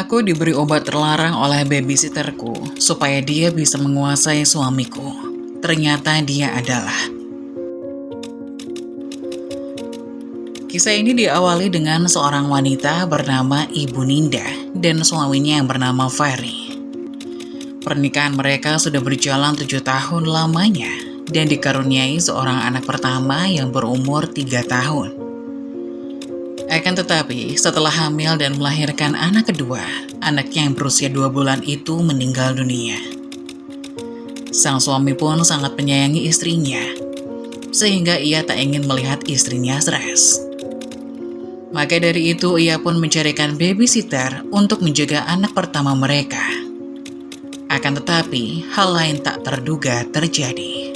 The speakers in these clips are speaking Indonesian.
Aku diberi obat terlarang oleh babysitterku supaya dia bisa menguasai suamiku. Ternyata dia adalah. Kisah ini diawali dengan seorang wanita bernama Ibu Ninda dan suaminya yang bernama Ferry. Pernikahan mereka sudah berjalan 7 tahun lamanya dan dikaruniai seorang anak pertama yang berumur 3 tahun. Akan tetapi, setelah hamil dan melahirkan anak kedua, anaknya yang berusia 2 bulan itu meninggal dunia. Sang suami pun sangat menyayangi istrinya, sehingga ia tak ingin melihat istrinya stres. Maka dari itu, ia pun mencarikan babysitter untuk menjaga anak pertama mereka. Akan tetapi, hal lain tak terduga terjadi.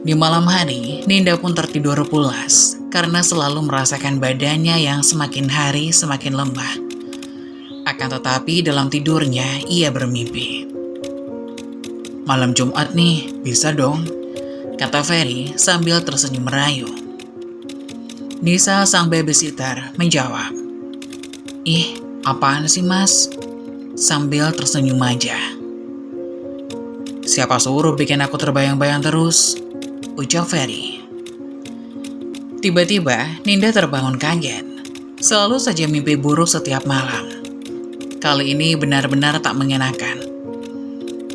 Di malam hari, Ninda pun tertidur pulas karena selalu merasakan badannya yang semakin hari semakin lemah. Akan tetapi dalam tidurnya ia bermimpi. "Malam Jumat nih, bisa dong?" kata Ferry sambil tersenyum merayu. Nisa sang babysitter menjawab, "Ih, apaan sih mas?" sambil tersenyum aja. "Siapa suruh bikin aku terbayang-bayang terus?" ucap Ferry. Tiba-tiba, Ninda terbangun kaget. Selalu saja mimpi buruk setiap malam. Kali ini benar-benar tak mengenakan.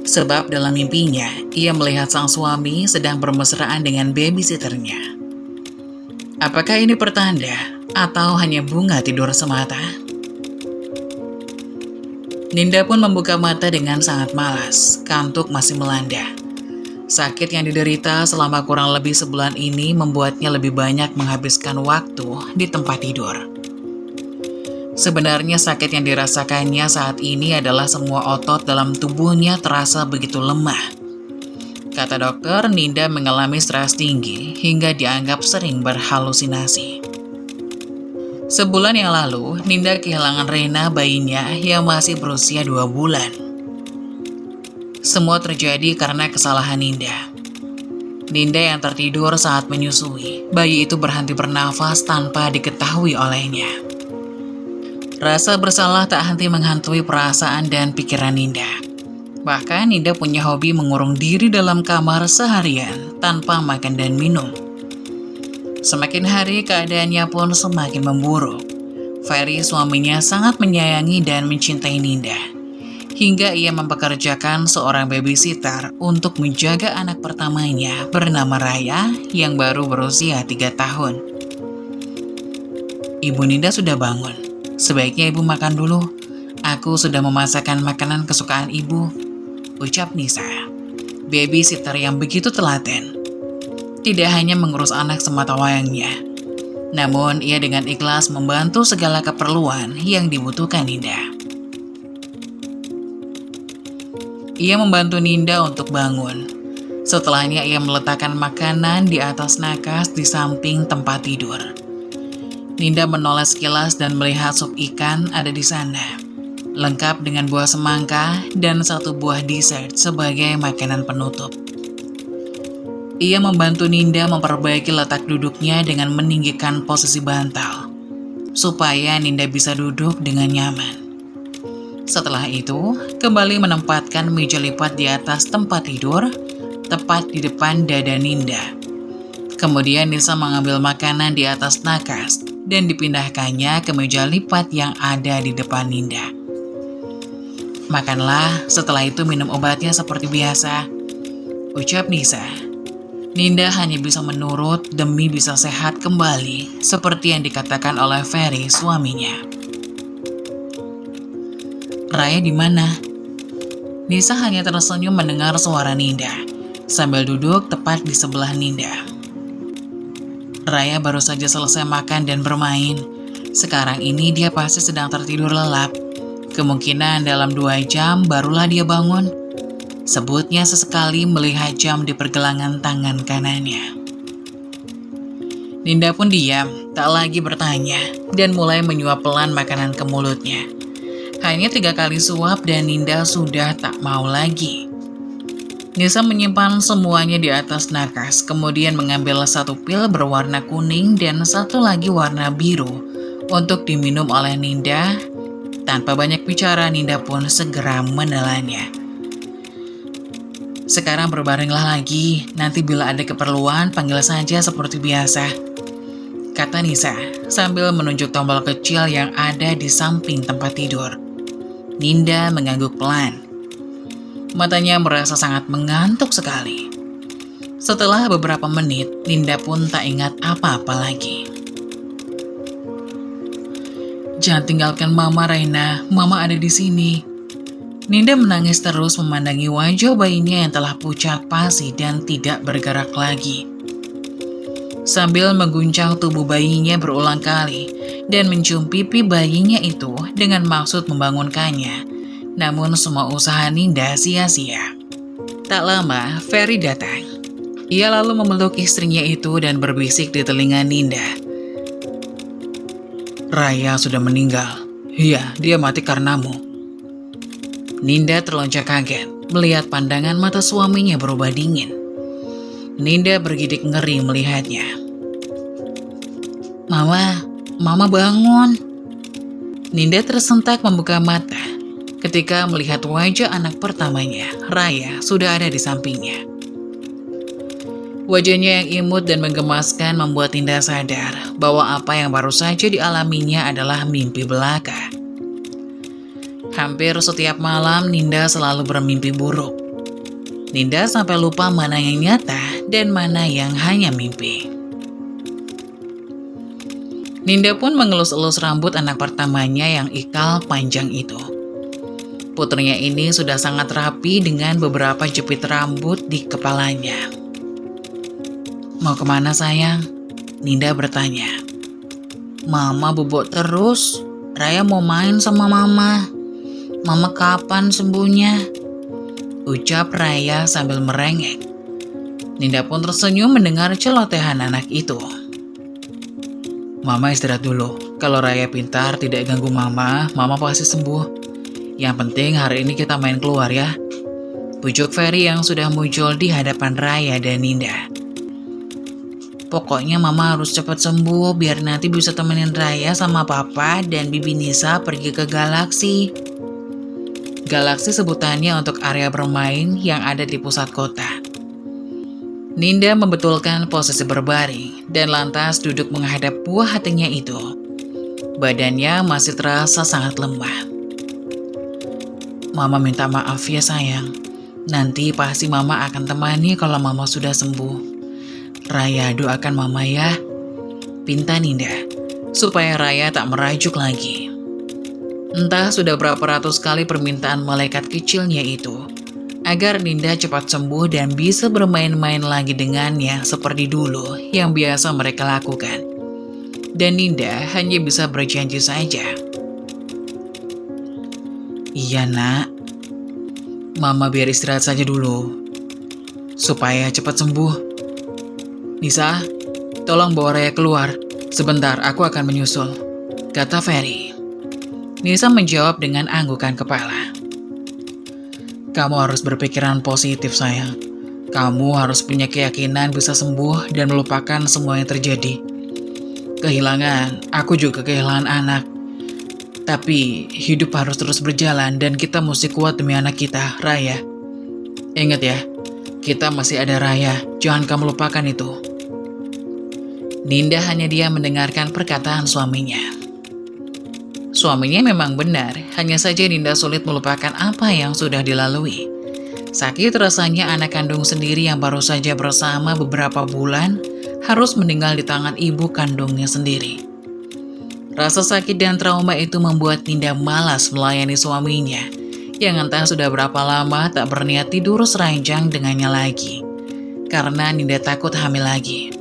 Sebab dalam mimpinya, ia melihat sang suami sedang bermesraan dengan babysitternya. Apakah ini pertanda atau hanya bunga tidur semata? Ninda pun membuka mata dengan sangat malas, kantuk masih melanda. Sakit yang diderita selama kurang lebih sebulan ini membuatnya lebih banyak menghabiskan waktu di tempat tidur. Sebenarnya sakit yang dirasakannya saat ini adalah semua otot dalam tubuhnya terasa begitu lemah. Kata dokter, Ninda mengalami stres tinggi hingga dianggap sering berhalusinasi. Sebulan yang lalu, Ninda kehilangan Rena, bayinya yang masih berusia 2 bulan. Semua terjadi karena kesalahan Ninda. Ninda yang tertidur saat menyusui, bayi itu berhenti bernafas tanpa diketahui olehnya. Rasa bersalah tak henti menghantui perasaan dan pikiran Ninda. Bahkan Ninda punya hobi mengurung diri dalam kamar seharian tanpa makan dan minum. Semakin hari keadaannya pun semakin memburuk. Ferry suaminya sangat menyayangi dan mencintai Ninda. Hingga ia mempekerjakan seorang babysitter untuk menjaga anak pertamanya bernama Raya yang baru berusia 3 tahun. "Ibu Ninda sudah bangun. Sebaiknya ibu makan dulu. Aku sudah memasakkan makanan kesukaan ibu," ucap Nisa, babysitter yang begitu telaten. Tidak hanya mengurus anak semata wayangnya, namun ia dengan ikhlas membantu segala keperluan yang dibutuhkan Ninda. Ia membantu Ninda untuk bangun. Setelahnya ia meletakkan makanan di atas nakas di samping tempat tidur. Ninda menoleh sekilas dan melihat sup ikan ada di sana, lengkap dengan buah semangka dan 1 buah dessert sebagai makanan penutup. Ia membantu Ninda memperbaiki letak duduknya dengan meninggikan posisi bantal, supaya Ninda bisa duduk dengan nyaman. Setelah itu, kembali menempatkan meja lipat di atas tempat tidur, tepat di depan dada Ninda. Kemudian Nisa mengambil makanan di atas nakas dan dipindahkannya ke meja lipat yang ada di depan Ninda. "Makanlah, setelah itu minum obatnya seperti biasa," ucap Nisa. Ninda hanya bisa menurut demi bisa sehat kembali, seperti yang dikatakan oleh Ferry suaminya. "Raya di mana?" Nisa hanya tersenyum mendengar suara Ninda, sambil duduk tepat di sebelah Ninda. "Raya baru saja selesai makan dan bermain. Sekarang ini dia pasti sedang tertidur lelap. Kemungkinan dalam 2 jam barulah dia bangun," sebutnya sesekali melihat jam di pergelangan tangan kanannya. Ninda pun diam, tak lagi bertanya, dan mulai menyuap pelan makanan ke mulutnya. Hanya 3 kali suap dan Ninda sudah tak mau lagi. Nisa menyimpan semuanya di atas nakas, kemudian mengambil 1 pil berwarna kuning dan 1 lagi warna biru untuk diminum oleh Ninda. Tanpa banyak bicara, Ninda pun segera menelannya. Sekarang berbaringlah lagi, nanti bila ada keperluan panggil saja seperti biasa, kata Nisa sambil menunjuk tombol kecil yang ada di samping tempat tidur. Ninda mengangguk pelan. Matanya merasa sangat mengantuk sekali. Setelah beberapa menit, Ninda pun tak ingat apa-apa lagi. Jangan tinggalkan Mama, Raina. Mama ada di sini. Ninda menangis terus memandangi wajah bayinya yang telah pucat pasi dan tidak bergerak lagi. Sambil mengguncang tubuh bayinya berulang kali dan mencium pipi bayinya itu dengan maksud membangunkannya. Namun semua usaha Ninda sia-sia. Tak lama, Ferry datang. Ia lalu memeluk istrinya itu dan berbisik di telinga Ninda. Raya sudah meninggal. Iya, dia mati karenamu. Ninda terlonjak kaget melihat pandangan mata suaminya berubah dingin. Ninda bergidik ngeri melihatnya. Mama bangun. Ninda tersentak membuka mata ketika melihat wajah anak pertamanya, Raya, sudah ada di sampingnya. Wajahnya yang imut dan menggemaskan membuat Ninda sadar bahwa apa yang baru saja dialaminya adalah mimpi belaka. Hampir setiap malam Ninda selalu bermimpi buruk. Ninda sampai lupa mana yang nyata dan mana yang hanya mimpi. Ninda pun mengelus-elus rambut anak pertamanya yang ikal panjang itu. Putrinya ini sudah sangat rapi dengan beberapa jepit rambut di kepalanya. Mau kemana sayang? Ninda bertanya. Mama bobok terus. Raya mau main sama Mama. Mama kapan sembuhnya? Ucap Raya sambil merengek. Ninda pun tersenyum mendengar celotehan anak itu. Mama istirahat dulu. Kalau Raya pintar tidak ganggu Mama pasti sembuh. Yang penting hari ini kita main keluar ya. Pujuk Ferry yang sudah muncul di hadapan Raya dan Ninda. Pokoknya Mama harus cepat sembuh biar nanti bisa temenin Raya sama Papa dan Bibi Nisa pergi ke galaksi. Galaksi sebutannya untuk area bermain yang ada di pusat kota. Ninda membetulkan posisi berbaring dan lantas duduk menghadap buah hatinya itu. Badannya masih terasa sangat lemah. Mama minta maaf ya sayang. Nanti pasti Mama akan temani kalau Mama sudah sembuh. Raya doakan Mama ya, pinta Ninda, supaya Raya tak merajuk lagi. Entah sudah berapa ratus kali permintaan malaikat kecilnya itu, agar Ninda cepat sembuh dan bisa bermain-main lagi dengannya seperti dulu yang biasa mereka lakukan. Dan Ninda hanya bisa berjanji saja. Iya nak, Mama biar istirahat saja dulu, supaya cepat sembuh. Nisa, tolong bawa Raya keluar. Sebentar, aku akan menyusul, kata Ferry. Nisa menjawab dengan anggukan kepala. Kamu harus berpikiran positif, sayang. Kamu harus punya keyakinan bisa sembuh dan melupakan semua yang terjadi. Kehilangan, aku juga kehilangan anak. Tapi hidup harus terus berjalan dan kita mesti kuat demi anak kita, Raya. Ingat ya, kita masih ada Raya, jangan kamu lupakan itu. Ninda hanya diam mendengarkan perkataan suaminya. Suaminya memang benar, hanya saja Ninda sulit melupakan apa yang sudah dilalui. Sakit rasanya anak kandung sendiri yang baru saja bersama beberapa bulan harus meninggal di tangan ibu kandungnya sendiri. Rasa sakit dan trauma itu membuat Ninda malas melayani suaminya, yang entah sudah berapa lama tak berniat tidur seranjang dengannya lagi, karena Ninda takut hamil lagi.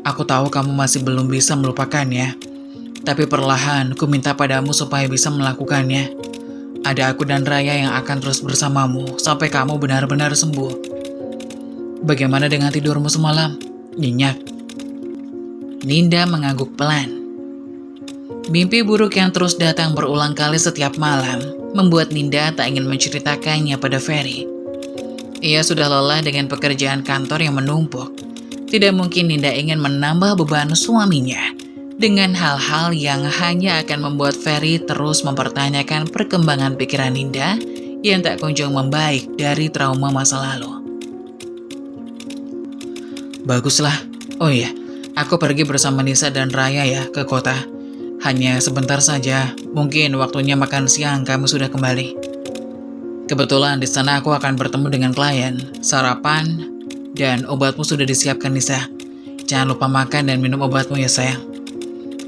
Aku tahu kamu masih belum bisa melupakannya, tapi perlahan ku minta padamu supaya bisa melakukannya. Ada aku dan Raya yang akan terus bersamamu sampai kamu benar-benar sembuh. Bagaimana dengan tidurmu semalam? Nyenyak? Ninda mengangguk pelan. Mimpi buruk yang terus datang berulang kali setiap malam membuat Ninda tak ingin menceritakannya pada Ferry. Ia sudah lelah dengan pekerjaan kantor yang menumpuk. Tidak mungkin Ninda ingin menambah beban suaminya dengan hal-hal yang hanya akan membuat Ferry terus mempertanyakan perkembangan pikiran Ninda yang tak kunjung membaik dari trauma masa lalu. Baguslah. Oh iya, aku pergi bersama Nisa dan Raya ya ke kota. Hanya sebentar saja, mungkin waktunya makan siang kamu sudah kembali. Kebetulan di sana aku akan bertemu dengan klien, sarapan, dan obatmu sudah disiapkan Nisa. Jangan lupa makan dan minum obatmu ya sayang.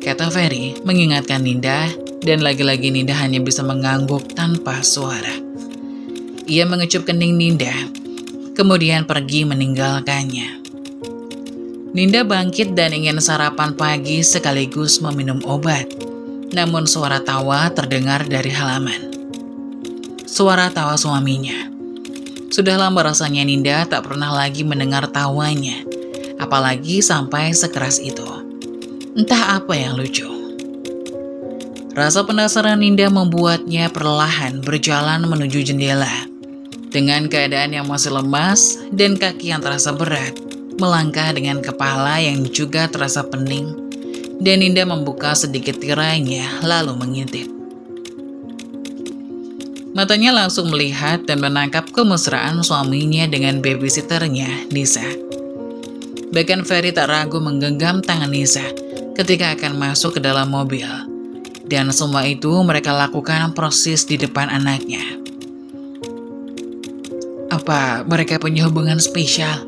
Kata Ferry mengingatkan Ninda, dan lagi-lagi Ninda hanya bisa mengangguk tanpa suara. Ia mengecup kening Ninda, kemudian pergi meninggalkannya. Ninda bangkit dan ingin sarapan pagi sekaligus meminum obat. Namun suara tawa terdengar dari halaman. Suara tawa suaminya. Sudah lama rasanya Ninda tak pernah lagi mendengar tawanya, apalagi sampai sekeras itu. Entah apa yang lucu. Rasa penasaran Ninda membuatnya perlahan berjalan menuju jendela. Dengan keadaan yang masih lemas dan kaki yang terasa berat, melangkah dengan kepala yang juga terasa pening, dan Ninda membuka sedikit tirainya lalu mengintip. Matanya langsung melihat dan menangkap kemesraan suaminya dengan babysitternya, Nisa. Bahkan Ferry tak ragu menggenggam tangan Nisa ketika akan masuk ke dalam mobil. Dan semua itu mereka lakukan proses di depan anaknya. Apa mereka punya hubungan spesial?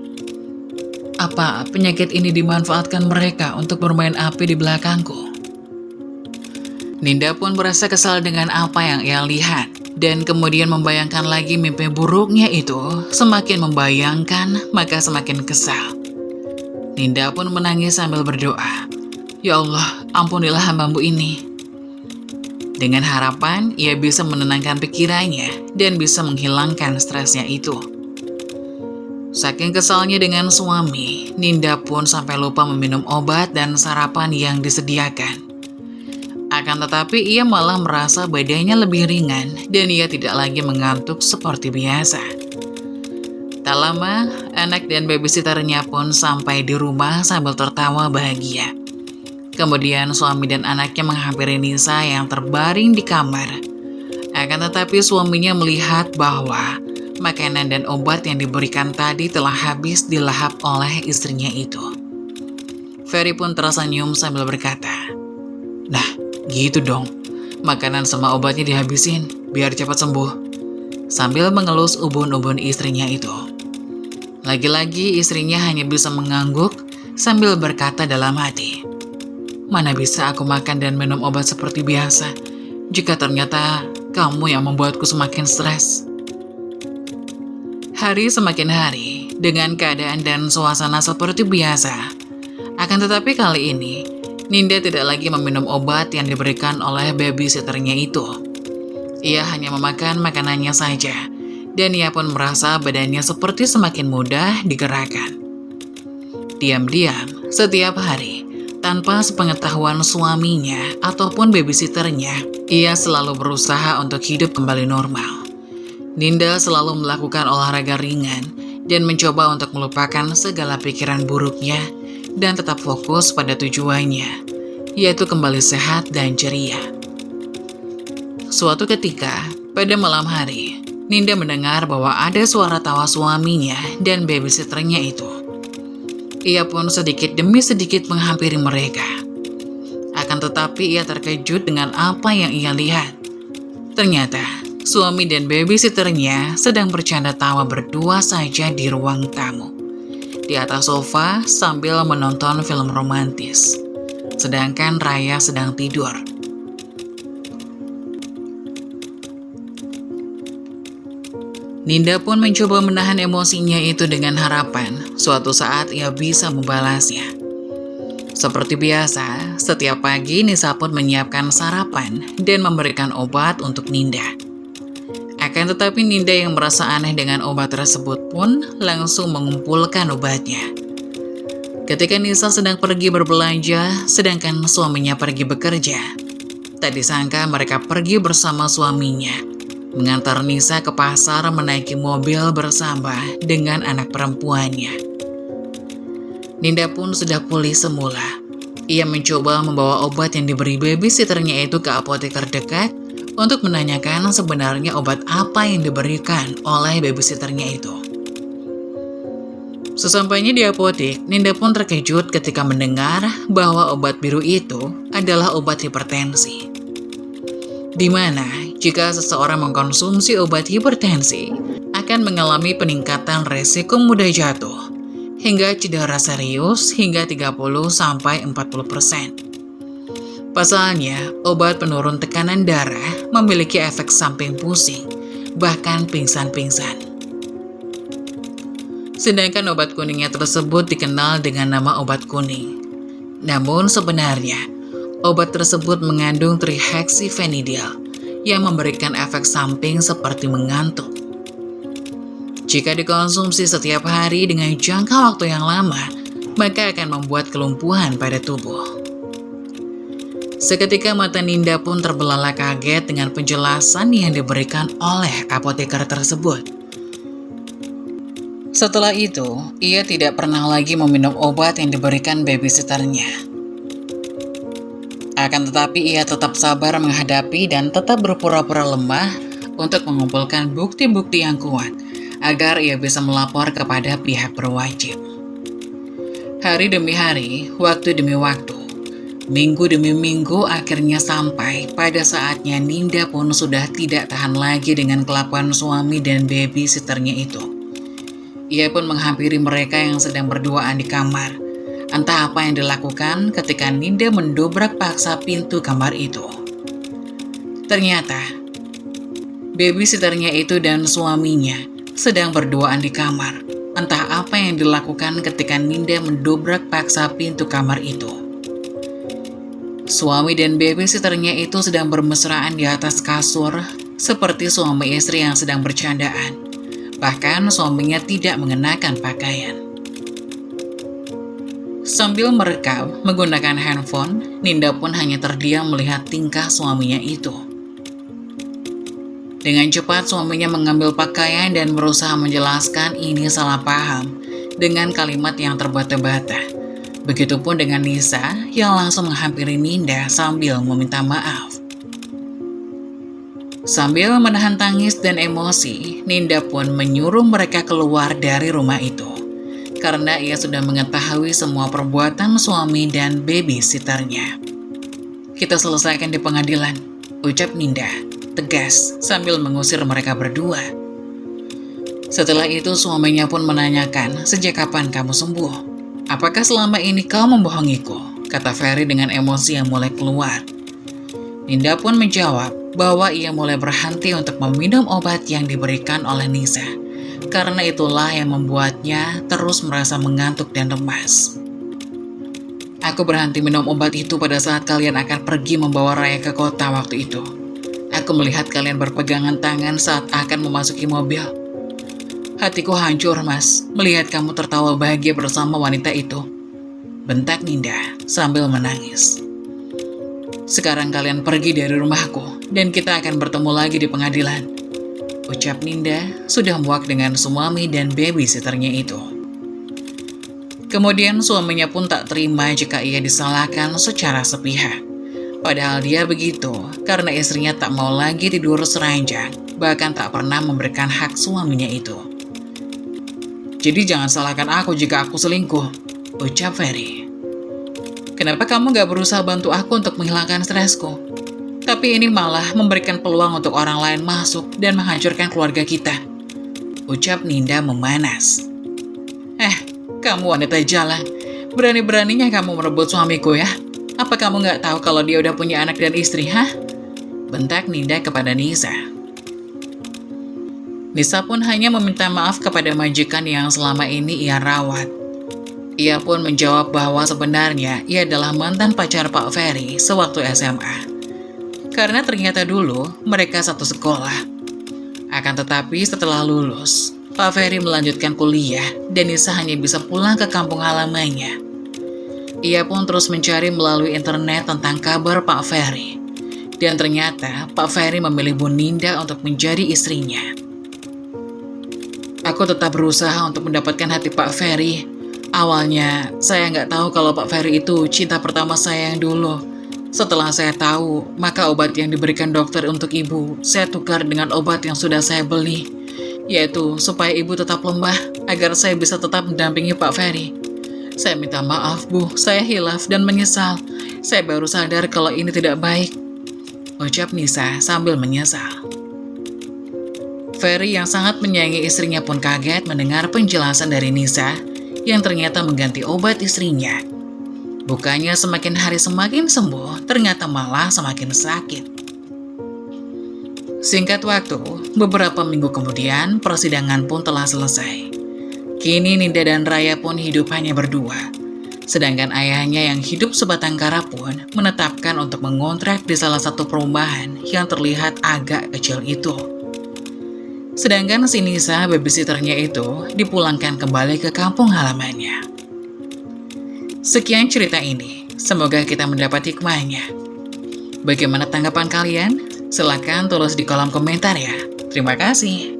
Apa penyakit ini dimanfaatkan mereka untuk bermain api di belakangku? Ninda pun merasa kesal dengan apa yang ia lihat. Dan kemudian membayangkan lagi mimpi buruknya itu, semakin membayangkan maka semakin kesal. Ninda pun menangis sambil berdoa, "Ya Allah, ampunilah hamba-Mu ini." Dengan harapan ia bisa menenangkan pikirannya dan bisa menghilangkan stresnya itu. Saking kesalnya dengan suami, Ninda pun sampai lupa meminum obat dan sarapan yang disediakan. Akan tetapi ia malah merasa badannya lebih ringan dan ia tidak lagi mengantuk seperti biasa. Tak lama, anak dan babysitternya pun sampai di rumah sambil tertawa bahagia. Kemudian suami dan anaknya menghampiri Nisa yang terbaring di kamar. Akan tetapi suaminya melihat bahwa makanan dan obat yang diberikan tadi telah habis dilahap oleh istrinya itu. Ferry pun tersenyum sambil berkata, "Nah, gitu dong, makanan sama obatnya dihabisin, biar cepat sembuh." Sambil mengelus ubun-ubun istrinya itu. Lagi-lagi istrinya hanya bisa mengangguk sambil berkata dalam hati, "Mana bisa aku makan dan minum obat seperti biasa, jika ternyata kamu yang membuatku semakin stres." Hari semakin hari, dengan keadaan dan suasana seperti biasa. Akan tetapi kali ini, Ninda tidak lagi meminum obat yang diberikan oleh babysitternya itu. Ia hanya memakan makanannya saja, dan ia pun merasa badannya seperti semakin mudah digerakkan. Diam-diam, setiap hari, tanpa sepengetahuan suaminya ataupun babysitternya, ia selalu berusaha untuk hidup kembali normal. Ninda selalu melakukan olahraga ringan dan mencoba untuk melupakan segala pikiran buruknya dan tetap fokus pada tujuannya, yaitu kembali sehat dan ceria. Suatu ketika, pada malam hari, Ninda mendengar bahwa ada suara tawa suaminya dan babysitternya itu. Ia pun sedikit demi sedikit menghampiri mereka. Akan tetapi ia terkejut dengan apa yang ia lihat. Ternyata, suami dan babysitternya sedang bercanda tawa berdua saja di ruang tamu, di atas sofa sambil menonton film romantis. Sedangkan Raya sedang tidur. Ninda pun mencoba menahan emosinya itu dengan harapan suatu saat ia bisa membalasnya. Seperti biasa, setiap pagi Nisa pun menyiapkan sarapan dan memberikan obat untuk Ninda. Akan tetapi Ninda yang merasa aneh dengan obat tersebut pun langsung mengumpulkan obatnya. Ketika Nisa sedang pergi berbelanja, sedangkan suaminya pergi bekerja, tak disangka mereka pergi bersama suaminya, mengantar Nisa ke pasar menaiki mobil bersama dengan anak perempuannya. Ninda pun sudah pulih semula. Ia mencoba membawa obat yang diberi babysitternya itu ke apotek terdekat untuk menanyakan sebenarnya obat apa yang diberikan oleh babysitternya itu. Sesampainya di apotek, Ninda pun terkejut ketika mendengar bahwa obat biru itu adalah obat hipertensi. Di mana jika seseorang mengkonsumsi obat hipertensi akan mengalami peningkatan resiko mudah jatuh hingga cedera serius hingga 30-40%. Pasalnya, obat penurun tekanan darah memiliki efek samping pusing, bahkan pingsan-pingsan. Sedangkan obat kuningnya tersebut dikenal dengan nama obat kuning. Namun sebenarnya, obat tersebut mengandung trihexyphenidyl yang memberikan efek samping seperti mengantuk. Jika dikonsumsi setiap hari dengan jangka waktu yang lama, maka akan membuat kelumpuhan pada tubuh. Seketika mata Ninda pun terbelalak kaget dengan penjelasan yang diberikan oleh apoteker tersebut. Setelah itu, ia tidak pernah lagi meminum obat yang diberikan babysitternya. Akan tetapi ia tetap sabar menghadapi dan tetap berpura-pura lemah untuk mengumpulkan bukti-bukti yang kuat agar ia bisa melapor kepada pihak berwajib. Hari demi hari, waktu demi waktu, minggu demi minggu akhirnya sampai pada saatnya Ninda pun sudah tidak tahan lagi dengan kelakuan suami dan babysitternya itu. Ia pun menghampiri mereka yang sedang berduaan di kamar. Entah apa yang dilakukan ketika Ninda mendobrak paksa pintu kamar itu. Ternyata, babysitternya itu dan suaminya sedang berduaan di kamar. Entah apa yang dilakukan ketika Ninda mendobrak paksa pintu kamar itu. Suami dan babysitternya itu sedang bermesraan di atas kasur, seperti suami istri yang sedang bercandaan. Bahkan suaminya tidak mengenakan pakaian. Sambil merekam menggunakan handphone, Ninda pun hanya terdiam melihat tingkah suaminya itu. Dengan cepat suaminya mengambil pakaian dan berusaha menjelaskan ini salah paham dengan kalimat yang terbata-bata. Begitupun dengan Nisa yang langsung menghampiri Ninda sambil meminta maaf. Sambil menahan tangis dan emosi, Ninda pun menyuruh mereka keluar dari rumah itu. Karena ia sudah mengetahui semua perbuatan suami dan babysitternya. Kita selesaikan di pengadilan, ucap Ninda, tegas sambil mengusir mereka berdua. Setelah itu suaminya pun menanyakan, sejak kapan kamu sembuh? Apakah selama ini kau membohongiku? Kata Ferry dengan emosi yang mulai keluar. Ninda pun menjawab bahwa ia mulai berhenti untuk meminum obat yang diberikan oleh Nisa. Karena itulah yang membuatnya terus merasa mengantuk dan lemas. Aku berhenti minum obat itu pada saat kalian akan pergi membawa Raya ke kota waktu itu. Aku melihat kalian berpegangan tangan saat akan memasuki mobil. Hatiku hancur, Mas, melihat kamu tertawa bahagia bersama wanita itu. Bentak Ninda sambil menangis. Sekarang kalian pergi dari rumahku, dan kita akan bertemu lagi di pengadilan. Ucap Ninda sudah muak dengan suami dan babysitternya itu. Kemudian suaminya pun tak terima jika ia disalahkan secara sepihak. Padahal dia begitu, karena istrinya tak mau lagi tidur seranjang, bahkan tak pernah memberikan hak suaminya itu. Jadi jangan salahkan aku jika aku selingkuh, ucap Ferry. Kenapa kamu gak berusaha bantu aku untuk menghilangkan stresku? Tapi ini malah memberikan peluang untuk orang lain masuk dan menghancurkan keluarga kita. Ucap Ninda memanas. Kamu wanita jalan. Berani-beraninya kamu merebut suamiku ya? Apa kamu gak tahu kalau dia udah punya anak dan istri, hah? Bentak Ninda kepada Nisa. Nisa pun hanya meminta maaf kepada majikan yang selama ini ia rawat. Ia pun menjawab bahwa sebenarnya ia adalah mantan pacar Pak Ferry sewaktu SMA. Karena ternyata dulu mereka satu sekolah. Akan tetapi setelah lulus, Pak Ferry melanjutkan kuliah dan Nisa hanya bisa pulang ke kampung halamannya. Ia pun terus mencari melalui internet tentang kabar Pak Ferry. Dan ternyata Pak Ferry memilih Bu Ninda untuk menjadi istrinya. Aku tetap berusaha untuk mendapatkan hati Pak Ferry. Awalnya, saya nggak tahu kalau Pak Ferry itu cinta pertama saya yang dulu. Setelah saya tahu, maka obat yang diberikan dokter untuk ibu, saya tukar dengan obat yang sudah saya beli. Yaitu, supaya ibu tetap lemah, agar saya bisa tetap mendampingi Pak Ferry. Saya minta maaf, Bu. Saya hilaf dan menyesal. Saya baru sadar kalau ini tidak baik, ucap Nisa sambil menyesal. Ferry yang sangat menyayangi istrinya pun kaget mendengar penjelasan dari Nisa yang ternyata mengganti obat istrinya. Bukannya semakin hari semakin sembuh, ternyata malah semakin sakit. Singkat waktu, beberapa minggu kemudian persidangan pun telah selesai. Kini Ninda dan Raya pun hidup hanya berdua. Sedangkan ayahnya yang hidup sebatang kara pun menetapkan untuk mengontrak di salah satu perumahan yang terlihat agak kecil itu. Sedangkan si Nisa, babysitternya itu, dipulangkan kembali ke kampung halamannya. Sekian cerita ini, semoga kita mendapat hikmahnya. Bagaimana tanggapan kalian? Silahkan tulis di kolom komentar ya. Terima kasih.